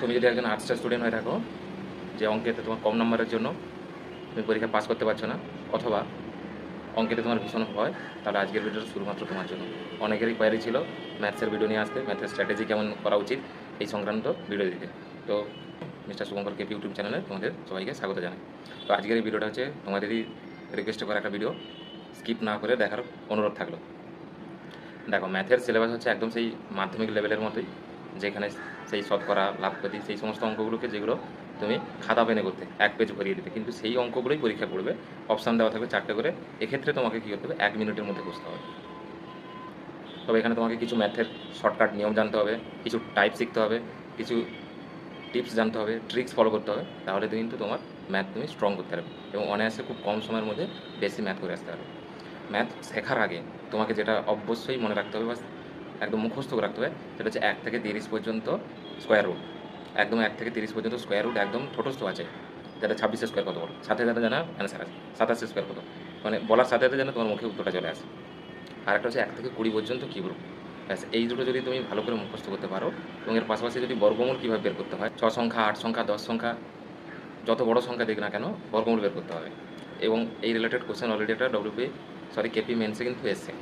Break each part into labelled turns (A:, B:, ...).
A: তুমি যদি একজন আর্টসের স্টুডেন্ট হয়ে থাকো, যে অঙ্কেতে তোমার কম নম্বরের জন্য তুমি পরীক্ষা পাস করতে পারছো না, অথবা অঙ্কেতে তোমার ভীষণ ভয়, তাহলে আজকের ভিডিওটা শুধুমাত্র তোমার জন্য। অনেকেরই কোয়ারি ছিল ম্যাথসের ভিডিও নিয়ে আসতে, ম্যাথের স্ট্র্যাটেজি কেমন করা উচিত এই সংক্রান্ত ভিডিও দিতে। তো মিস্টার শুভঙ্কর কেপি ইউটিউব চ্যানেলে তোমাদের সবাইকে স্বাগত জানাই। তো আজকের এই ভিডিওটা হচ্ছে তোমাদেরই রিকোয়েস্ট করা একটা ভিডিও, স্কিপ না করে দেখার অনুরোধ থাকলো। দেখো, ম্যাথের সিলেবাস হচ্ছে একদম সেই মাধ্যমিক লেভেলের মতোই, যেখানে সেই শতকরা, লাভপতি, সেই সমস্ত অঙ্কগুলোকে যেগুলো তুমি খাতা পেনে করতে এক পেজ ভরিয়ে দিতে, কিন্তু সেই অঙ্কগুলোই পরীক্ষা করবে। অপশান দেওয়া থাকবে 4টে করে। এক্ষেত্রে তোমাকে কী করতে হবে, 1 মিনিটের মধ্যে বুঝতে হবে। তবে এখানে তোমাকে কিছু ম্যাথের শর্টকাট নিয়ম জানতে হবে, কিছু টাইপ শিখতে হবে, কিছু টিপস জানতে হবে, ট্রিক্স ফলো করতে হবে। তাহলে কিন্তু তোমার ম্যাথ তুমি স্ট্রং করতে পারবে এবং অনায়াসে খুব কম সময়ের মধ্যে বেশি ম্যাথ করে আসতে পারবে। ম্যাথ শেখার আগে তোমাকে যেটা অবশ্যই মনে রাখতে হবে বা একদম মুখস্থ করে রাখতে হবে, সেটা হচ্ছে 1 থেকে 30 পর্যন্ত স্কোয়ার রুট। একদম 1 থেকে 30 পর্যন্ত স্কোয়ার রুট একদম ঠোঁটস্থ আছে, যেটা 26 স্কোয়ার কত বড়, সাথে সাথে জানা অ্যান্সার আছে 27 স্কোয়ার কত, মানে বলার সাথে সাথে যেন তোমার মুখে উত্তরটা চলে আসে। আর একটা হচ্ছে 1 থেকে 20 পর্যন্ত কিউব রুট। ব্যাস, এই দুটো যদি তুমি ভালো করে মুখস্থ করতে পারো, এবং এর পাশাপাশি যদি বর্গমূল কীভাবে বের করতে হয়, 6 সংখ্যা, 8 সংখ্যা, 10 সংখ্যা, যত বড় সংখ্যা দিক না কেন বর্গমূল বের করতে হবে। এবং এই রিলেটেড কোশ্চেন অলরেডি একটা কেপি মেন্সে কিন্তু এসছে।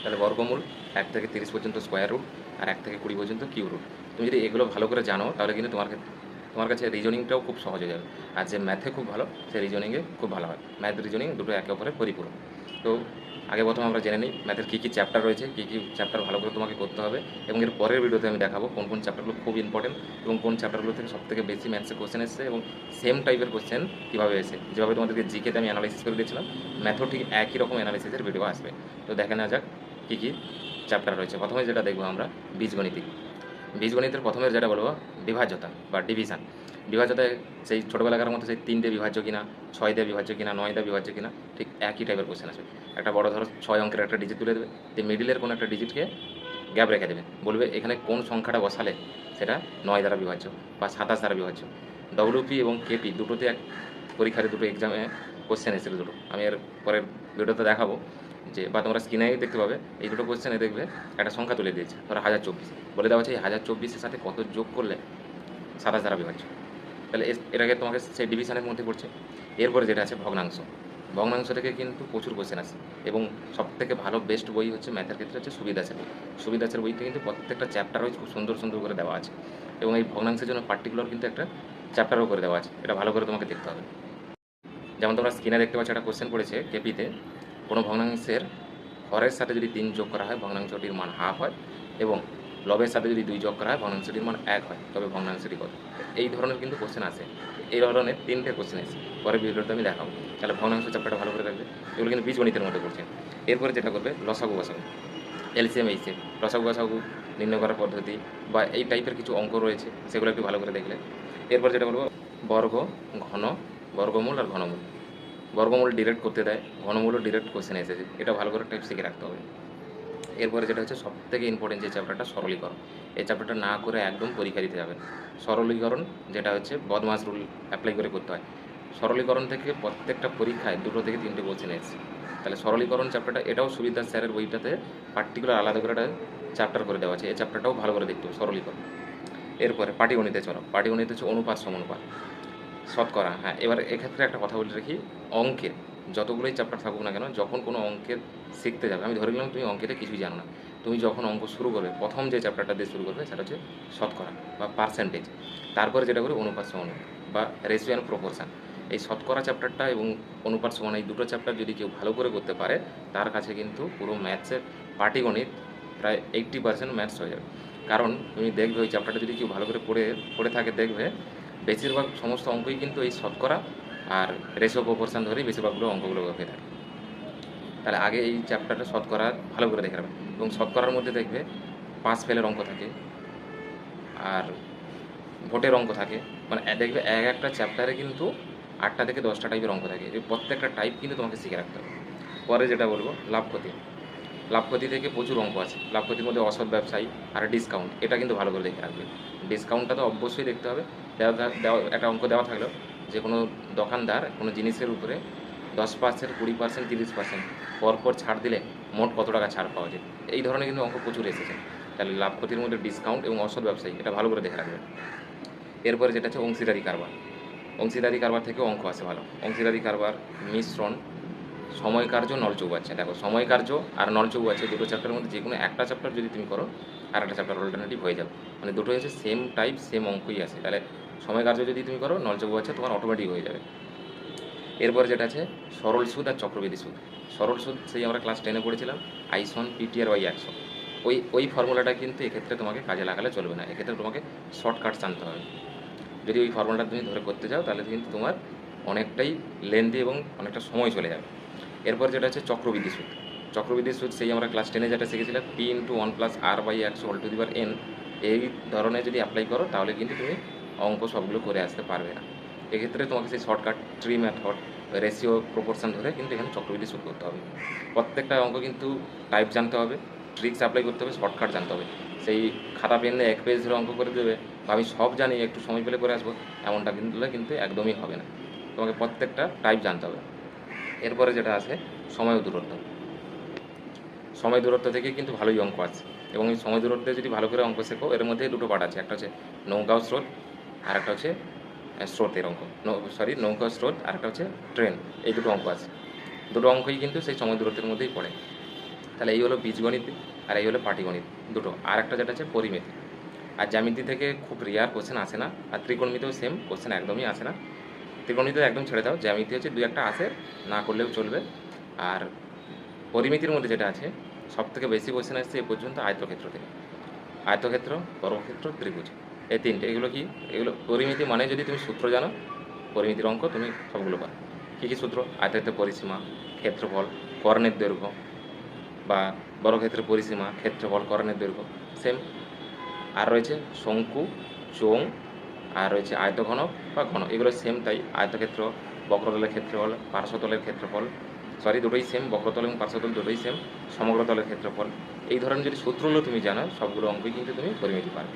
A: তাহলে বর্গমূল, 1 থেকে 30 পর্যন্ত স্কোয়ার রুট, আর 1 থেকে 20 পর্যন্ত কিউব রুট। তুমি যদি এগুলো ভালো করে জানো, তাহলে কিন্তু তোমার কাছে রিজনিংটাও খুব সহজ হয়ে যাবে। আর যে ম্যাথে খুব ভালো, সে রিজনিংয়ে খুব ভালো হয়। ম্যাথ রিজনিং দুটো একে অপরের পরিপূরক। তো আগে প্রথমে আমরা জেনে নিই ম্যাথের কী কী চ্যাপ্টার রয়েছে, কী কী চ্যাপ্টার ভালো করে তোমাকে করতে হবে, এবং এর পরের ভিডিওতে আমি দেখাবো কোন কোন চ্যাপ্টারগুলো খুব ইম্পর্টেন্ট এবং কোন চ্যাপ্টারগুলো থেকে সবথেকে বেশি ম্যাথসের কোশ্চেন এসেছে, এবং সেম টাইপের কোশ্চেন কীভাবে এসে, যেভাবে তোমাদেরকে জিকেতে আমি অ্যানালাইসিস করে দিয়েছিলাম, ম্যাথও ঠিক একই রকম অ্যানালাইসিসের ভিডিও আসবে। তো দেখে নেওয়া যাক কী কী চ্যাপ্টার রয়েছে। প্রথমে যেটা দেখবো আমরা, বীজগণিতিক। বীজগণিতের প্রথমে যেটা বলবো, বিভাজ্যতা বা ডিভিশন। বিভাজ্যতায় সেই ছোটোবেলাকার মতো সেই 3 দিয়ে বিভাজ্য কিনা, 6 দিয়ে বিভাজ্য কিনা, 9 দিয়ে বিভাজ্য কিনা, ঠিক একই টাইপের কোশ্চেন আছে। একটা বড় ধরো 6 অঙ্কের একটা ডিজিট তুলে দেবে, যে মিডিলের কোনো একটা ডিজিটকে গ্যাপ রেখে দেবে, বলবে এখানে কোন সংখ্যাটা বসালে সেটা 9 দ্বারা বিভাজ্য বা 27 দ্বারা বিভাজ্য। ডব্লিউপি এবং কেপি দুটোতে পরীক্ষার দুটো এক্সামে কোশ্চেন এসেছিল দুটো, আমি এর পরের ভিডিওতে দেখাবো, যে বা তোমরা স্ক্রিনেই দেখতে পাবে। এই দুটো কোশ্চেনে দেখবে একটা সংখ্যা তুলে দিয়েছে, ধরো 1024, বলে দেওয়া হচ্ছে এই 1024-এর সাথে কত যোগ করলে 27 দ্বারা বিভাজ্য। তাহলে এটাকে তোমাকে সেই ডিভিশনের মধ্যে পড়ছে। এরপরে যেটা আছে ভগ্নাংশ। ভগ্নাংশ থেকে কিন্তু প্রচুর কোশ্চেন আছে, এবং সবথেকে ভালো বেস্ট বই হচ্ছে ম্যাথের ক্ষেত্রে হচ্ছে সুবিদাসের বই। সুবিদাসের বইতে কিন্তু প্রত্যেকটা চ্যাপ্টার ওয়াইজ খুব সুন্দর সুন্দর করে দেওয়া আছে, এবং এই ভগ্নাংশের জন্য পার্টিকুলার কিন্তু একটা চ্যাপ্টারও করে দেওয়া আছে। এটা ভালো করে তোমাকে দেখতে হবে। যেমন তোমরা স্ক্রিনে দেখতে পাচ্ছ একটা কোশ্চেন পড়েছে কেপিতে, কোনো ভগ্নাংশের হরের সাথে যদি 3 যোগ করা হয় ভগ্নাংশটির মান হাফ হয়, এবং লবের সাথে যদি 2 যোগ করা হয় ভগ্নাংশটির মান 1 হয়, তবে ভগ্নাংশটি কত। এই ধরনের কিন্তু কোশ্চেন আছে। এই ধরনের 3টে কোশ্চেন আছে, পরের ভিডিওতে আমি দেখাবো। তাহলে ভগ্নাংশ চ্যাপ্টারটা ভালো করে রাখবে। এগুলো কিন্তু বীজগণিতের মধ্যে পড়ছে। এরপরে যেটা করবে লসাগু গসাগু, এলসিএম এইচএম, লসাগু গসাগু নির্ণয় করার পদ্ধতি বা এই টাইপের কিছু অঙ্ক রয়েছে, সেগুলো একটু ভালো করে দেখলে। এরপর যেটা বলবো, বর্গ, ঘন, বর্গমূল আর ঘনমূল। বর্গমূল ডিরেক্ট করতে দেয়, ঘনমূলও ডিরেক্ট কোশ্চেন এসেছে, এটা ভালো করে টাইপ শিখে রাখতে হবে। এরপরে যেটা হচ্ছে সবথেকে ইম্পর্টেন্ট যে চ্যাপ্টারটা, সরলীকরণ। এই চ্যাপ্টারটা না করে একদম পরীক্ষা দিতে যাবেন। সরলীকরণ যেটা হচ্ছে বদমাস রুল অ্যাপ্লাই করে করতে হয়। সরলীকরণ থেকে প্রত্যেকটা পরীক্ষায় 2 থেকে 3টে কোশ্চেন এসেছে। তাহলে সরলীকরণ চ্যাপ্টারটা, এটাও সুবিধা স্যারের বইটাতে পার্টিকুলার আলাদা করে একটা চ্যাপ্টার করে দেওয়া আছে, এই চ্যাপ্টারটাও ভালো করে দেখতে হবে, সরলীকরণ। এরপরে পাটিগণিতে চলো। পাটিগণিতে হচ্ছে অনুপাত সমানুপাত, শতকরা। হ্যাঁ, এবার এক্ষেত্রে একটা কথা বলে রাখি, অঙ্কের যতগুলোই চ্যাপ্টার থাকুক না কেন, যখন কোনো অঙ্কের শিখতে যাবে, আমি ধরে নিলাম তুমি অঙ্কেতে কিছুই জানো না, তুমি যখন অঙ্ক শুরু করবে প্রথম যে চ্যাপ্টারটা দিয়ে শুরু করবে সেটা হচ্ছে শতকরা বা পার্সেন্টেজ। তারপরে যেটা করে অনুপাত সমানুপাত বা রেশিও অ্যান্ড প্রপোর্শন। এই শতকরা চ্যাপ্টারটা এবং অনুপাত সমান, এই দুটো চ্যাপ্টার যদি কেউ ভালো করে করতে পারে, তার কাছে কিন্তু পুরো ম্যাথসের পাটিগণিত প্রায় 80% ম্যাথস হয়ে যাবে। কারণ তুমি দেখবে ওই চ্যাপ্টারটা যদি কেউ ভালো করে পড়ে থাকে, দেখবে বেশিরভাগ সমস্ত অঙ্কই কিন্তু এই শতকরা আর রেশিও প্রপোর্শন ধরেই বেশিরভাগগুলো অঙ্কগুলো হয়ে থাকে। তাহলে আগে এই চ্যাপ্টারটা শতকরা ভালো করে দেখে রাখবে, এবং শতকরার মধ্যে দেখবে পাস ফেলের অঙ্ক থাকে, আর ভোটের অঙ্ক থাকে, মানে দেখবে একটা চ্যাপ্টারে কিন্তু 8টা থেকে 10টা টাইপের অঙ্ক থাকে। এই প্রত্যেকটা টাইপ কিন্তু তোমাকে শিখে রাখতে হবে। পরে যেটা বলবো, লাভ ক্ষতি। লাভ ক্ষতি থেকে প্রচুর অঙ্ক আছে। লাভ ক্ষতির মধ্যে অসৎ ব্যবসায়ী আর ডিসকাউন্ট, এটা কিন্তু ভালো করে দেখে রাখবে। ডিসকাউন্টটা তো অবশ্যই দেখতে হবে। দেওয়া একটা অঙ্ক দেওয়া থাকলো, যে কোনো দোকানদার কোনো জিনিসের উপরে 10%, 20%, 30% পরপর ছাড় দিলে মোট কত টাকা ছাড় পাওয়া যায়। এই ধরনের কিন্তু অঙ্ক প্রচুর এসেছে। তাহলে লাভ ক্ষতির মধ্যে ডিসকাউন্ট এবং অসৎ ব্যবসায়ী, এটা ভালো করে দেখে রাখবে। এরপরে যেটা হচ্ছে অংশীদারি কারবার। অংশীদারি কারবার থেকেও অঙ্ক আসে ভালো। অংশীদারি কারবার, মিশ্রণ, সময় কার্য, নল চৌবাচ্চা। দেখো সময় কার্য আর নল চৌবাচ্চা দুটো চ্যাপ্টারের মধ্যে যে কোনো একটা চ্যাপ্টার যদি তুমি করো আর একটা চ্যাপ্টার অল্টারনেটিভ হয়ে যাবে, মানে দুটোই হচ্ছে সেম টাইপ সেম অঙ্কই আসে। তাহলে সময় কার্য যদি তুমি করো নল চৌবাচ্চা তোমার অটোমেটিক হয়ে যাবে। এরপরে যেটা আছে সরল সুদ আর চক্রবৃদ্ধি সুদ। সরল সুদ সেই আমরা ক্লাস 10-এ পড়েছিলাম, আইসন PTR/100। ওই ফর্মুলাটা কিন্তু এক্ষেত্রে তোমাকে কাজে লাগালে চলবে না, এক্ষেত্রে তোমাকে শর্টকাট জানতে হবে। যদি ওই ফর্মুলাটা তুমি ধরে করতে যাও তাহলে কিন্তু তোমার অনেকটাই লেন্দি এবং অনেকটা সময় চলে যাবে। এরপর যেটা হচ্ছে চক্রবৃদ্ধি সুদ। চক্রবৃদ্ধি সুদ সেই আমরা ক্লাস 10-এ যেটা শিখেছিলাম, P × 1 + R/100 এই ধরনের যদি অ্যাপ্লাই করো তাহলে কিন্তু তুমি অঙ্ক সবগুলো করে আসতে পারবে না। এক্ষেত্রে তোমাকে সেই shortcut tree method, ratio, proportion ধরে কিন্তু এখানে চক্রবৃদ্ধি সুদ করতে হবে। প্রত্যেকটা অঙ্ক কিন্তু টাইপ জানতে হবে, ট্রিক্স অ্যাপ্লাই করতে হবে, শর্টকাট জানতে হবে। সেই খাতা পেন নিয়ে 1 পেজ ধরে অঙ্ক করে দেবে বা আমি সব জানি একটু সময় পেলে করে আসবো, এমনটা কিন্তু একদমই হবে না। তোমাকে প্রত্যেকটা টাইপ জানতে হবে। এরপরে যেটা আছে সময় ও দূরত্ব। সময় দূরত্ব থেকে কিন্তু ভালোই অঙ্ক আছে, এবং এই সময় দূরত্বে যদি ভালো করে অঙ্ক শেখো এর মধ্যে দুটো পার্ট আছে, একটা হচ্ছে নৌকা ও স্রোত আর একটা হচ্ছে স্রোতের অঙ্ক, নৌকা ও স্রোত আর একটা হচ্ছে ট্রেন। এই দুটো অঙ্ক আছে, দুটো অঙ্কই কিন্তু সেই সময় দূরত্বের মধ্যেই পড়ে। তাহলে এই হলো বীজগণিত আর এই হলো পাটিগণিত দুটো। আর একটা যেটা আছে পরিমিতি। আর জ্যামিতি থেকে খুব রেয়ার কোশ্চেন আসে না, আর ত্রিকোণমিতিও সেম কোশ্চেন একদমই আসে না। ত্রিকোণমিতি একদম ছেড়ে দাও, জ্যামিতি হচ্ছে 2-1টা আসে, না করলেও চলবে। আর পরিমিতির মধ্যে যেটা আছে সবথেকে বেশি কোশ্চেন আসছে এ পর্যন্ত আয়তক্ষেত্র থেকে। আয়তক্ষেত্র, বর্গক্ষেত্র, ত্রিভুজ, এই তিনটে। এগুলো কি? এগুলো পরিমিতি মানে যদি তুমি সূত্র জানো পরিমিতির অঙ্ক তুমি সবগুলো পাবে। কী কী সূত্র? আয়তক্ষেত্রের পরিসীমা, ক্ষেত্রফল, কর্ণের দৈর্ঘ্য, বা বর্গক্ষেত্রের পরিসীমা, ক্ষেত্রফল, কর্ণের দৈর্ঘ্য সেম। আর রয়েছে শঙ্কু, চোঙ, আর রয়েছে আয়তঘনক বা ঘন, এগুলো সেম তাই। আয়তক্ষেত্র, বক্রতলের ক্ষেত্রফল, পার্শ্বতলের ক্ষেত্রফল, দুটোই সেম, বক্রতল এবং পার্শ্বতল দুটোই সেম, সমগ্রতলের ক্ষেত্রফল। এই ধরনের যদি সূত্রগুলো তুমি জানো সবগুলো অঙ্কই কিন্তু তুমি পরিমিতি পারবে।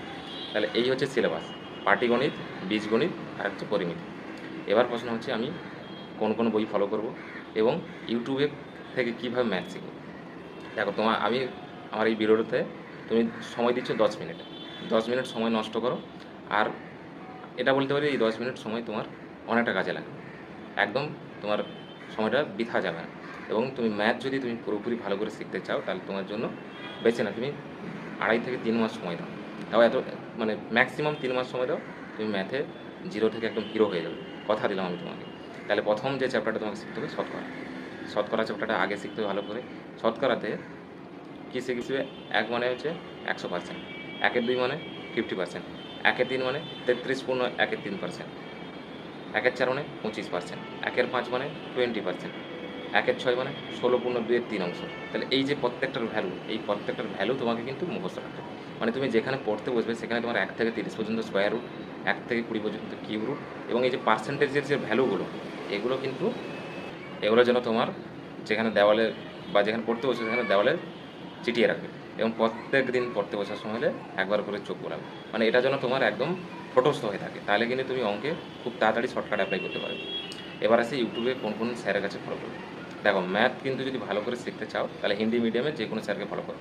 A: তাহলে এই হচ্ছে সিলেবাস, পাটিগণিত, বীজগণিত আর হচ্ছে পরিমিতি। এবার প্রশ্ন হচ্ছে আমি কোন কোন বই ফলো করব এবং ইউটিউবে থেকে কীভাবে ম্যাথ শিখব। দেখো আমার এই ভিডিওতে তুমি সময় দিচ্ছ 10 মিনিট। 10 মিনিট সময় নষ্ট করো, আর এটা বলতে পারি এই 10 মিনিট সময় তোমার অনেকটা কাজে লাগে, একদম তোমার সময়টা বৃথা যাবে না। এবং তুমি ম্যাথ যদি তুমি পুরোপুরি ভালো করে শিখতে চাও তাহলে তোমার জন্য বেছে না তুমি 2.5 থেকে 3 মাস সময় দাও, এত মানে ম্যাক্সিমাম 3 মাস সময় দাও, তুমি ম্যাথে 0 থেকে একদম হিরো হয়ে যাবে, কথা দিলাম আমি তোমাকে। তাহলে প্রথম যে চ্যাপ্টারটা তোমাকে শিখতে হবে শতকরা। শতকরা চ্যাপ্টারটা আগে শিখতে হবে ভালো করে। শতকরাতে কী শিখবে? 1 মানে হচ্ছে 100%, 1-2 মানে 50%, 1-3 মানে 33.13%, 1-4 মানে 25%, 1-5 মানে 20%, 1-6 মানে 16.2 তাহলে এই যে প্রত্যেকটার ভ্যালু, এই প্রত্যেকটার ভ্যালু তোমাকে কিন্তু মুখস্থ রাখতে হবে। মানে তুমি যেখানে পড়তে বসবে সেখানে তোমার 1 থেকে 30 পর্যন্ত স্কোয়ার রুট, 1 থেকে 20 পর্যন্ত কিউব রুট, এবং এই যে পার্সেন্টেজের যে ভ্যালুগুলো এগুলো কিন্তু এগুলো যেন তোমার যেখানে দেওয়ালে বা যেখানে পড়তে বসে সেখানে দেওয়ালে চিটিয়ে রাখবে, এবং প্রত্যেক দিন পড়তে বসার সময় হলে একবার করে চোখ বোলাবে, মানে এটা যেন তোমার একদম ফটোস্থ হয়ে থাকে, তাহলে কিন্তু তুমি অঙ্কে খুব তাড়াতাড়ি শর্টকাট অ্যাপ্লাই করতে পারবে। এবার আসে ইউটিউবে কোন কোন স্যারের কাছে ফলো করবে। দেখো ম্যাথ কিন্তু যদি ভালো করে শিখতে চাও তাহলে হিন্দি মিডিয়ামে যে কোনো স্যারকে ফলো করো।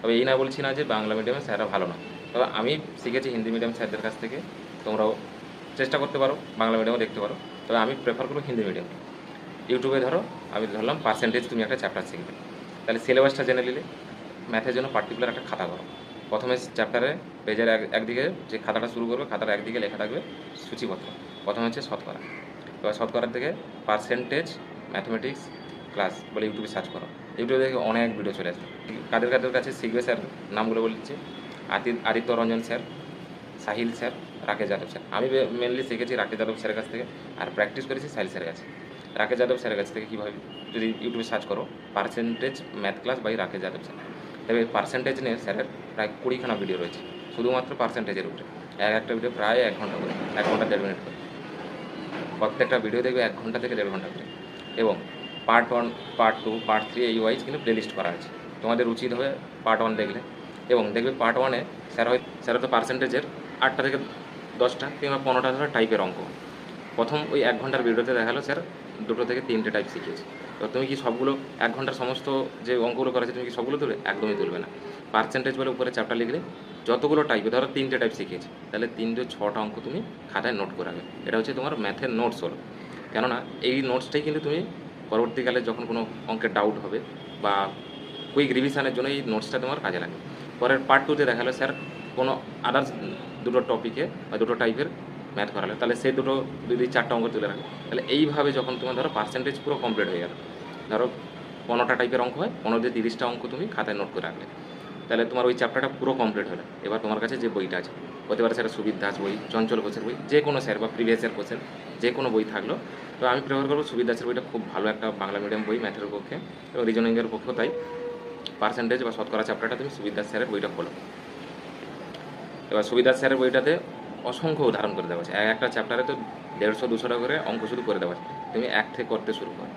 A: তবে এই না বলছি না যে বাংলা মিডিয়ামের স্যাররা ভালো না, তবে আমি শিখেছি হিন্দি মিডিয়াম স্যারদের কাছ থেকে, তোমরাও চেষ্টা করতে পারো, বাংলা মিডিয়ামও দেখতে পারো, তবে আমি প্রেফার করবো হিন্দি মিডিয়াম। ইউটিউবে ধরো আমি ধরলাম পার্সেন্টেজ তুমি একটা চ্যাপ্টার শিখবে, তাহলে সিলেবাসটা জেনে নিলে ম্যাথের জন্য পার্টিকুলার একটা খাতা করো। প্রথমে চ্যাপ্টারে পেজের একদিকে যে খাতাটা শুরু করবে খাতার একদিকে লেখা থাকবে সূচিপত্র, প্রথমে হচ্ছে শতকরা। এবার শতকরার থেকে পার্সেন্টেজ ম্যাথমেটিক্স ক্লাস বলে ইউটিউবে সার্চ করো, ইউটিউবে দেখে অনেক ভিডিও চলে আসবে। কাদের কাদের কাছে শিখবে স্যার নামগুলো বলে দিচ্ছি: Aditya Ranjan sir, Sahil sir, Rakesh Yadav sir. আমি মেনলি শিখেছি রাকেশ যাদব স্যারের কাছ থেকে, আর প্র্যাকটিস করেছি সাহিল স্যারের কাছে। রাকেশ যাদব স্যারের কাছ থেকে কীভাবে, যদি ইউটিউবে সার্চ করো percentage math class by Rakesh Yadav sir, তবে পার্সেন্টেজ নিয়ে স্যারের প্রায় 20খানা ভিডিও রয়েছে শুধুমাত্র পার্সেন্টেজের উপরে। একটা ভিডিও প্রায় 1 ঘন্টা করে, 1 ঘন্টা 1.5 মিনিট করে, প্রত্যেকটা ভিডিও দেখবে 1 ঘন্টা থেকে 1.5 ঘন্টা করে। এবং পার্ট 1, পার্ট 2, পার্ট 3 এই ওয়াইজ কিন্তু প্লেলিস্ট করা আছে। তোমাদের উচিত হবে পার্ট 1 দেখলে, এবং দেখবে পার্ট 1-এ স্যার হয়তো পার্সেন্টেজের 8টা থেকে 10টা কিংবা 15টা ধরে টাইপের অঙ্ক প্রথম ওই 1 ঘন্টার ভিডিওতে দেখালো স্যার 2টো থেকে 3টে টাইপ শিখিয়েছে। তো তুমি কি সবগুলো 1 ঘন্টার সমস্ত যে অঙ্কগুলো করেছে তুমি কি সবগুলো তুলবে? একদমই তুলবে না। পার্সেন্টেজ বলে উপরে চ্যাপ্টার লিখলে যতগুলো টাইপে ধরো 3টে টাইপ শিখিয়েছি, তাহলে 3টে 6টা অঙ্ক তুমি খাতায় নোট করে রাখবে। এটা হচ্ছে তোমার ম্যাথের নোটস হলো। কেননা এই নোটসটাই কিন্তু তুমি পরবর্তীকালে যখন কোনো অঙ্কের ডাউট হবে বা কুইক রিভিশনের জন্য এই নোটসটা তোমার কাজে লাগে। পরের পার্ট 2তে দেখালো স্যার কোনো আদার্স দুটো টপিকে বা দুটো টাইপের ম্যাথ করালে, তাহলে সেই দুটো 2-4টা অঙ্ক তুলে রাখবে। তাহলে এইভাবে যখন তোমার ধরো পার্সেন্টেজ পুরো কমপ্লিট হয়ে গেল, ধরো 15টা টাইপের অঙ্ক হয়, 15-30টা অঙ্ক তুমি খাতায় নোট করে রাখলে, তাহলে তোমার ওই চ্যাপ্টারটা পুরো কমপ্লিট হলো। এবার তোমার কাছে যে বইটা আছে, হতে পারে সেটা সুবিদ দাস বই, চঞ্চল ঘোষের বই, যে কোনো স্যার বা প্রিভিয়াস ইয়ার কোশ্চেন যে কোনো বই থাকলো, তো আমি প্রেফার করবো সুবিদ দাসের বইটা খুব ভালো একটা বাংলা মিডিয়াম বই ম্যাথের পক্ষে এবং রিজনিংয়ের পক্ষেও তাই। পার্সেন্টেজ বা শতকরা চ্যাপ্টারটা তুমি সুবিদ দাস স্যারের বইটা খোলো। এবার সুবিদ দাস স্যারের বইটাতে অসংখ্য উদাহরণ করে দেওয়া আছে, একটা চ্যাপ্টারে তো 150-200 টাকা করে অঙ্ক শুধু করে দেওয়া আছে। তুমি এক থেকে করতে শুরু করো,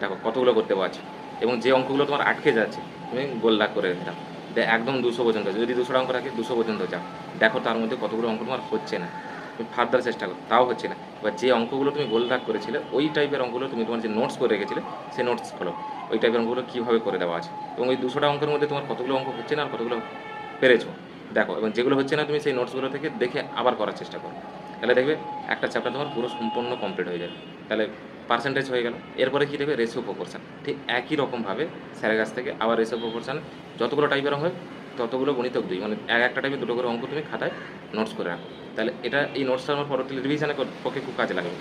A: দেখো কতগুলো করতে পারছো, এবং যে অঙ্কগুলো তোমার আটকে যাচ্ছে তুমি গোল দাগ করে রেখে দাও, একদম 200 পর্যন্ত, যদি 200 অঙ্ক থাকে 200 পর্যন্ত যাও, দেখো তার মধ্যে কতগুলো অঙ্ক তোমার হচ্ছে না, তুমি ফার্দার চেষ্টা করো, তাও হচ্ছে না। এবার যে অঙ্কগুলো তুমি গোল দাগ করেছিলে ওই টাইপের অঙ্কগুলো তুমি তোমার যে নোটস করে রেখেছিলে সেই নোটস খোলো, ওই টাইপের অঙ্কগুলো কীভাবে করে দেওয়া আছে, এবং ওই 200টা অঙ্কের মধ্যে তোমার কতগুলো অঙ্ক হচ্ছে না আর কতগুলো পেরেছো দেখো, এবং যেগুলো হচ্ছে না তুমি সেই নোটসগুলো থেকে দেখে আবার করার চেষ্টা করো, তাহলে দেখবে একটা চ্যাপ্টার তোমার পুরো সম্পূর্ণ কমপ্লিট হয়ে যাবে। তাহলে পার্সেন্টেজ হয়ে গেল। এরপরে কী দেবে, রেশিও প্রপোর্শন। ঠিক একই রকমভাবে স্যারের কাছ থেকে আবার রেশিও প্রপোর্শন যতগুলো টাইপের অঙ্ক হয় ততগুলো গণিতক 2, মানে একটা টাইপে 2টো করে অঙ্ক তুমি খাতায় নোটস করে রাখো, তাহলে এটা এই নোটসটা আমার পরবর্তী রিভিশনের পক্ষে খুব কাজে লাগবে।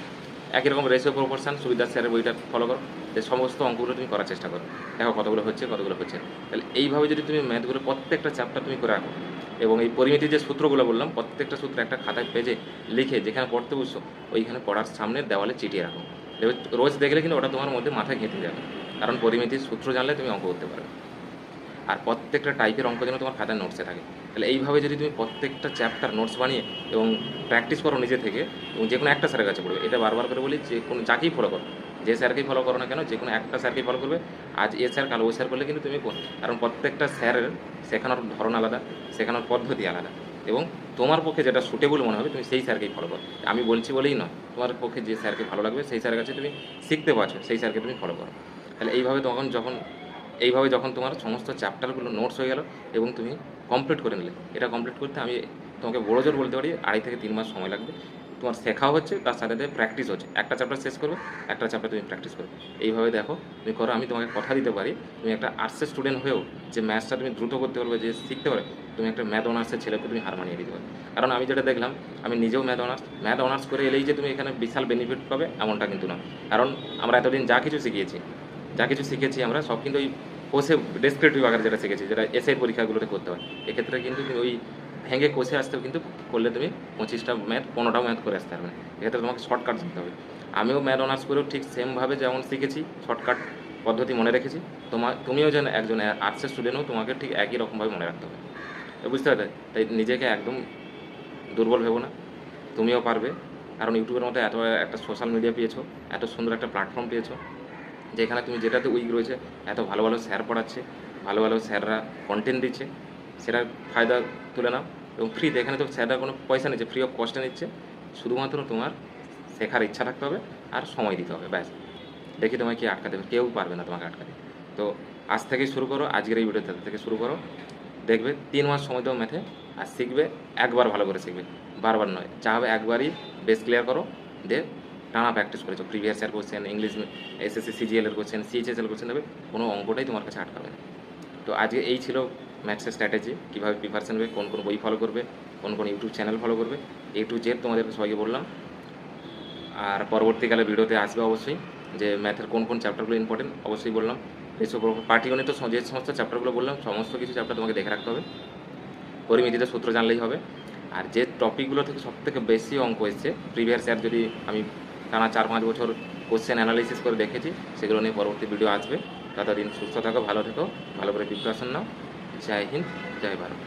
A: একই রকম রেশিও প্রপোর্শন সুবিধা স্যারের বইটা ফলো করো, যে সমস্ত অঙ্কগুলো তুমি করার চেষ্টা করো, দেখো কতগুলো হচ্ছে কতগুলো হচ্ছে না। তাহলে এইভাবে যদি তুমি ম্যাথগুলো প্রত্যেকটা চ্যাপ্টার তুমি করে রাখো, এবং এই পরিমিতির যে সূত্রগুলো বললাম প্রত্যেকটা সূত্র একটা খাতায় পেজে লিখে যেখানে পড়তে বসছো ওইখানে পড়ার সামনে দেওয়ালে চিটিয়ে রাখো, রোজ দেখলে কিন্তু ওটা তোমার মধ্যে মাথায় গেঁথে যাবে, কারণ পরিমিতির সূত্র জানলে তুমি অঙ্ক করতে পারবে। আর প্রত্যেকটা টাইপের অঙ্ক যেন তোমার খাতায় নোটসে থাকে। তাহলে এইভাবে যদি তুমি প্রত্যেকটা চ্যাপ্টার নোটস বানিয়ে এবং প্র্যাকটিস করো নিজে থেকে, এবং যে কোনো একটা স্যারের কাছে পড়বে, এটা বারবার করে বলি, যে কোনো যাকেই ফলো করো, যে স্যারকেই ফলো করো না কেন, যে কোনো একটা স্যারকেই ফলো করবে, আজ এ স্যার কাল ও স্যার করলে কিন্তু তুমি কারণ প্রত্যেকটা স্যারের শেখানোর ধরন আলাদা, শেখানোর পদ্ধতি আলাদা, এবং তোমার পক্ষে যেটা সুটেবল মনে হবে তুমি সেই স্যারকেই ফলো করো। আমি বলছি বলেই নয়, তোমার পক্ষে যে স্যারকে ভালো লাগবে সেই স্যারের কাছে তুমি শিখতে পারছো, সেই স্যারকে তুমি ফলো করো। তাহলে এইভাবে যখন তোমার সমস্ত চ্যাপ্টারগুলো নোটস হয়ে গেল এবং তুমি কমপ্লিট করে নিলে, এটা কমপ্লিট করতে আমি তোমাকে বড় জোর বলতে পারি 2.5 থেকে 3 মাস সময় লাগবে। তোমার শেখাও হচ্ছে, তার সাথে সাথে প্র্যাকটিস হচ্ছে, একটা চ্যাপ্টার শেষ করবে, একটা চ্যাপ্টার তুমি প্র্যাকটিস করবে, এইভাবে দেখো তুমি করো। আমি তোমাকে কথা দিতে পারি, তুমি একটা আর্টসের স্টুডেন্ট হয়েও যে ম্যাথসটা তুমি দ্রুত করতে পারবে, যে শিখতে পারবে, তুমি একটা ম্যাথ অনার্সের ছেলেকে তুমি হার মানিয়ে দিতে পারবে। কারণ আমি যেটা দেখলাম, আমি নিজেও ম্যাথ অনার্স করে এলেই যে তুমি এখানে বিশাল বেনিফিট পাবে এমনটা কিন্তু না। কারণ আমরা এতদিন যা কিছু শিখেছি আমরা সব কিন্তু ওই কোষে ডেসক্রিপটিভ আকারে যেটা শিখেছি, যেটা এসআই পরীক্ষাগুলোতে করতে হয়, এক্ষেত্রে কিন্তু তুমি ওই ভেঙে কোষে আসতেও কিন্তু করলে তুমি 25টা ম্যাথ 15টাও ম্যাথ করে আসতে পারবে না, এক্ষেত্রে তোমাকে শর্টকাট শিখতে হবে। আমিও ম্যাথ অনার্স করেও ঠিক সেমভাবে যেমন শিখেছি, শর্টকাট পদ্ধতি মনে রেখেছি, তুমিও যেন একজন আর্টসের স্টুডেন্টও তোমাকে ঠিক একই রকমভাবে মনে রাখতে হবে, বুঝতে পারলে? তাই নিজেকে একদম দুর্বল ভেবো না, তুমিও পারবে। কারণ ইউটিউবের মতো এত একটা সোশ্যাল মিডিয়া পেয়েছো, এত সুন্দর একটা প্ল্যাটফর্ম পেয়েছো, যেখানে তুমি যেটাতে উইক রয়েছে, এত ভালো ভালো স্যার পড়াচ্ছে, ভালো ভালো স্যাররা কন্টেন্ট দিচ্ছে, সেটার ফায়দা তুলে নাও। এবং ফ্রিতে, এখানে তো স্যাররা কোনো পয়সা নিচ্ছে, ফ্রি অফ কস্টে নিচ্ছে, শুধুমাত্র তোমার শেখার ইচ্ছা থাকতে হবে আর সময় দিতে হবে, ব্যাস। দেখি তোমায় কি আটকাতে হবে, কেউ পারবে না তোমাকে আটকাতে। তো আজ থেকেই শুরু করো, আজকের এই ভিডিও থেকে শুরু করো, দেখবে 3 মাস সময় দাও ম্যাথে, আর শিখবে একবার ভালো করে শিখবে, বারবার নয়, যা হবে একবারই বেস ক্লিয়ার করো, দিয়ে টানা প্র্যাকটিস করেছো, previous year question, English, SSC সিজিএলের কোশ্চেন, সিএইচএসএল কোশ্চেন দেবে, কোনো অঙ্কটাই তোমার কাছে আটকাবে না। তো আজকে এই ছিল ম্যাথসের স্ট্র্যাটেজি, কীভাবে প্রিপারেশন নেবে, কোন বই ফলো করবে, কোন ইউটিউব চ্যানেল ফলো করবে, A to Z তোমাদেরকে সবাইকে বললাম। আর পরবর্তীকালে ভিডিওতে আসবে অবশ্যই যে ম্যাথের কোন চ্যাপ্টারগুলো ইম্পর্টেন্ট, অবশ্যই বললাম। পাটিগণিত যে সমস্ত চ্যাপ্টারগুলো বললাম সমস্ত কিছু চ্যাপ্টার তোমাকে দেখে রাখতে হবে, পরিমিতিতে সূত্র জানলেই হবে। আর যে টপিকগুলো থেকে সবথেকে বেশি অঙ্ক এসছে প্রিভিয়াস ইয়ার, যদি আমি টানা 4-5 বছর কোশ্চেন অ্যানালাইসিস করে দেখেছি, সেগুলো নিয়ে পরবর্তী ভিডিও আসবে। ততদিন সুস্থ থাকো, ভালো থেকো, ভালো করে প্রিপারেশন নাও। জয় হিন্দ, জয় ভারত।